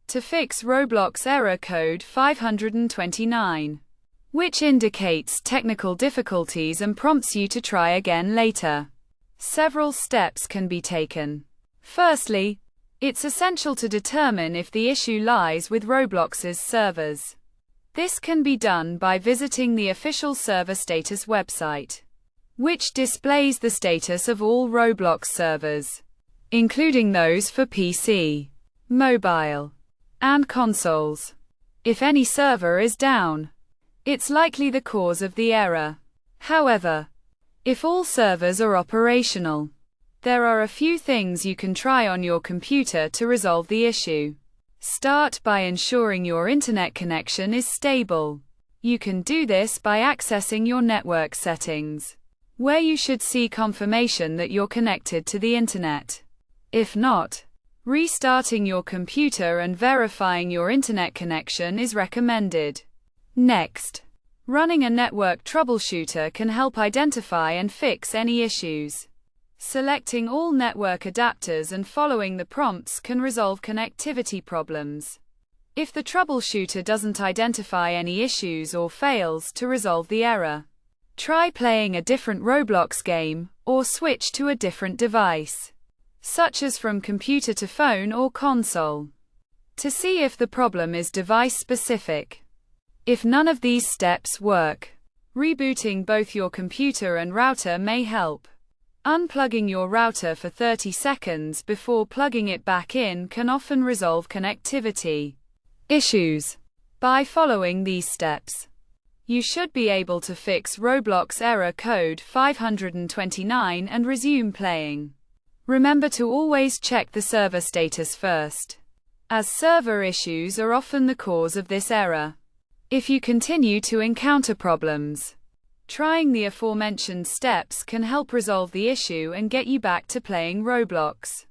to fix Roblox error code 529, which indicates technical difficulties and prompts you to try again later. Several steps can be taken. Firstly, it's essential to determine if the issue lies with Roblox's servers. This can be done by visiting the official server status website, which displays the status of all Roblox servers, including those for PC, mobile, and consoles. If any server is down, it's likely the cause of the error. However, if all servers are operational, there are a few things you can try on your computer to resolve the issue. Start by ensuring your internet connection is stable. You can do this by accessing your network settings, where you should see confirmation that you're connected to the internet. If not, restarting your computer and verifying your internet connection is recommended. Next, running a network troubleshooter can help identify and fix any issues. Selecting all network adapters and following the prompts can resolve connectivity problems. If the troubleshooter doesn't identify any issues or fails to resolve the error, try playing a different Roblox game, or switch to a different device, such as from computer to phone or console, to see if the problem is device-specific. If none of these steps work, rebooting both your computer and router may help. Unplugging your router for 30 seconds before plugging it back in can often resolve connectivity issues. By following these steps, you should be able to fix Roblox error code 529 and resume playing. Remember to always check the server status first, as server issues are often the cause of this error. If you continue to encounter problems, trying the aforementioned steps can help resolve the issue and get you back to playing Roblox.